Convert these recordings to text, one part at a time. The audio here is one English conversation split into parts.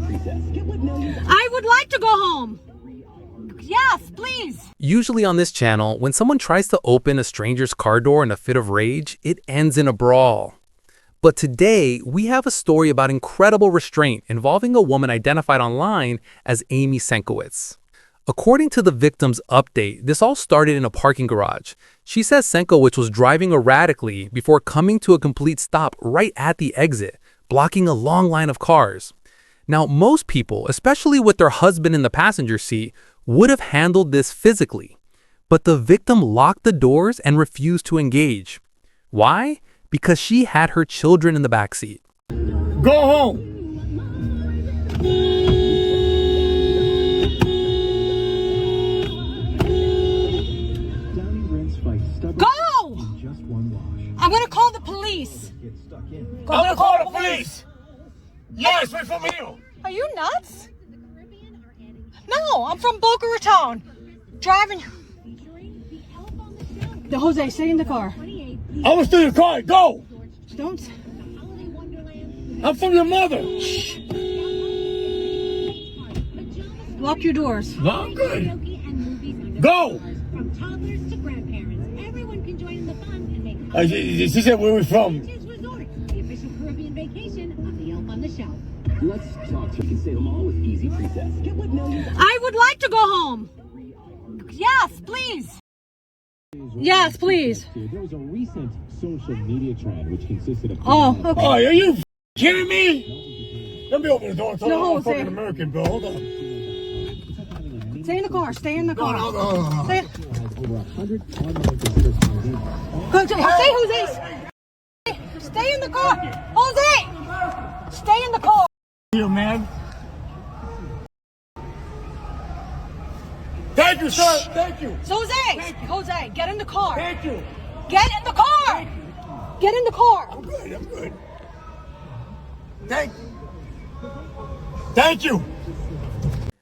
I would like to go home. Yes, please. Usually on this channel, when someone tries to open a stranger's car door in a fit of rage, it ends in a brawl. But today, we have a story about incredible restraint involving a woman identified online as Amy Senkowitz. According to the victim's update, this all started in a parking garage. She says Senkowitz was driving erratically before coming to a complete stop right at the exit, blocking a long line of cars. Now, most people, especially with their husband in the passenger seat, would have handled this physically. But the victim locked the doors and refused to engage. Why? Because she had her children in the backseat. Go home! Go! I'm gonna call the police. I'm gonna call the police! Yes, we're from here! Are you nuts? No, I'm from Boca Raton. Driving. Jose, stay in the car. I'm gonna steal your car. Go! Don't. I'm from your mother. Shh. Lock your doors. No, I'm good. Go! From toddlers to grandparents, everyone can join in the fun and make She said where we're from. Beaches Resort, the official Caribbean vacation of the Elf on the Shelf. Let's talk so you can stay them all with easy presets. Get what millions. I would like to go home. Yes, please. Yes, please. There was a recent social media trend which consisted of... Oh, okay. Oh, are you kidding me? Let me open the door. No, I'm fucking Jose. American, bro. Hold on. Stay in the car. Stay in the car. No. Stay. over 100 online visitors per day. Jose. Stay in the car. Jose. Stay in the car. You, man. Thank you, sir. Thank you. Jose, get in the car. Thank you. Get in the car. Get in the car. I'm good. Thank you.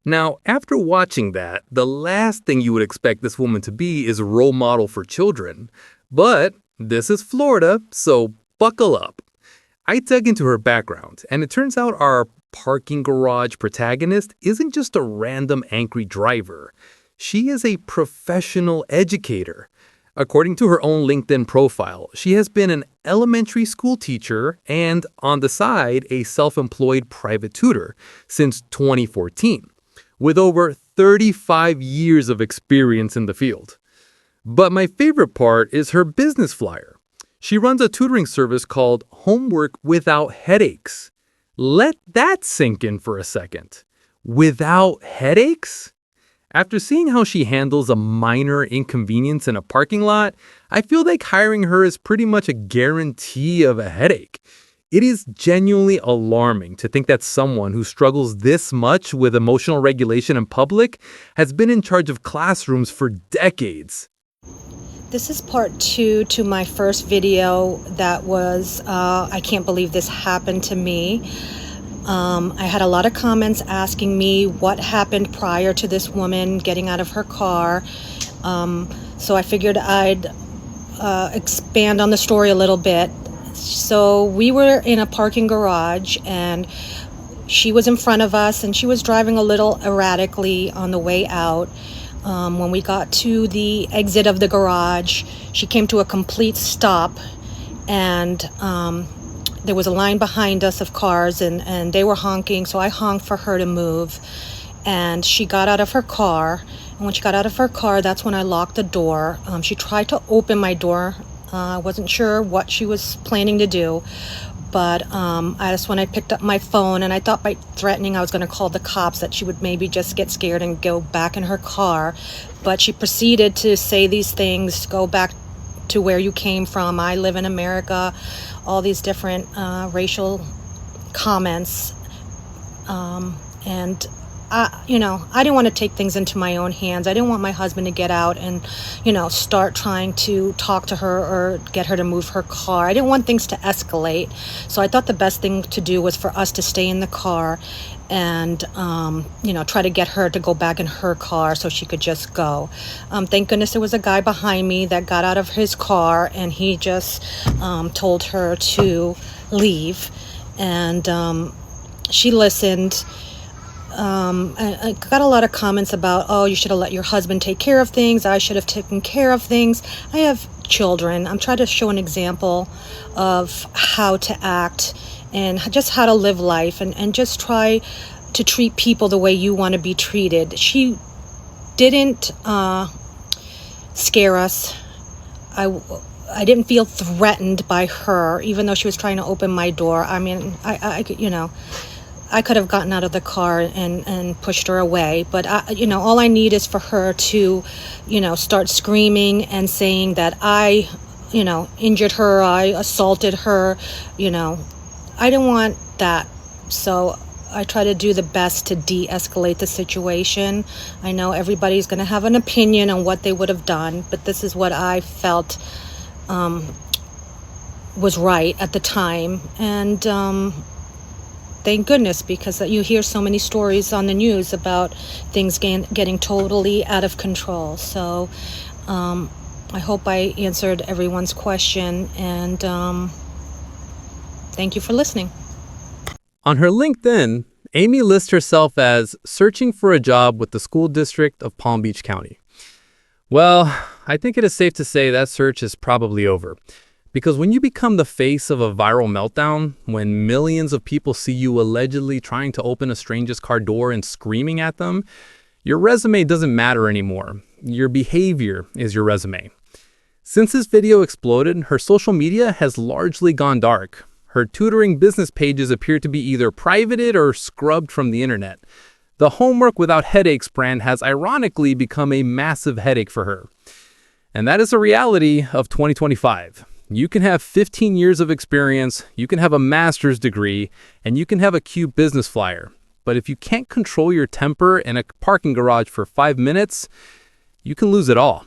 Now, after watching that, the last thing you would expect this woman to be is a role model for children. But this is Florida, so buckle up. I dug into her background, and it turns out our parking garage protagonist isn't just a random angry driver. She is a professional educator. According to her own LinkedIn profile, she has been an elementary school teacher and, on the side, a self-employed private tutor since 2014, with over 35 years of experience in the field. But my favorite part is her business flyer. She runs a tutoring service called Homework Without Headaches. Let that sink in for a second. Without headaches? After seeing how she handles a minor inconvenience in a parking lot, I feel like hiring her is pretty much a guarantee of a headache. It is genuinely alarming to think that someone who struggles this much with emotional regulation in public has been in charge of classrooms for decades. This is part 2 to my first video that was, I can't believe this happened to me. I had a lot of comments asking me what happened prior to this woman getting out of her car. So I figured I'd expand on the story a little bit. So we were in a parking garage and she was in front of us and she was driving a little erratically on the way out. When we got to the exit of the garage, she came to a complete stop, and there was a line behind us of cars, and they were honking, so I honked for her to move, and she got out of her car, and when she got out of her car, that's when I locked the door. She tried to open my door. I wasn't sure what she was planning to do, but that's when I picked up my phone, and I thought by threatening I was going to call the cops that she would maybe just get scared and go back in her car. But she proceeded to say these things, go back to where you came from. I live in America, all these different racial comments. And I didn't want to take things into my own hands. I didn't want my husband to get out and, start trying to talk to her or get her to move her car. I didn't want things to escalate. So I thought the best thing to do was for us to stay in the car and, try to get her to go back in her car so she could just go. Thank goodness there was a guy behind me that got out of his car and he just told her to leave. And she listened. I got a lot of comments about, oh, you should have let your husband take care of things. I should have taken care of things. I have children. I'm trying to show an example of how to act and just how to live life, and just try to treat people the way you want to be treated. She didn't scare us. I didn't feel threatened by her, even though she was trying to open my door. I mean, I could have gotten out of the car and pushed her away, but all I need is for her to, start screaming and saying that I, injured her, I assaulted her. I didn't want that. So I try to do the best to de-escalate the situation. I know everybody's going to have an opinion on what they would have done, but this is what I felt was right at the time. And thank goodness, because you hear so many stories on the news about things getting totally out of control. So I hope I answered everyone's question, and thank you for listening. On her LinkedIn, Amy lists herself as searching for a job with the school district of Palm Beach County. Well, I think it is safe to say that search is probably over. Because when you become the face of a viral meltdown, when millions of people see you allegedly trying to open a stranger's car door and screaming at them, your resume doesn't matter anymore. Your behavior is your resume. Since this video exploded, her social media has largely gone dark. Her tutoring business pages appear to be either privated or scrubbed from the internet. The Homework Without Headaches brand has ironically become a massive headache for her. And that is a reality of 2025. You can have 15 years of experience, you can have a master's degree, and you can have a cute business flyer. But if you can't control your temper in a parking garage for 5 minutes, you can lose it all.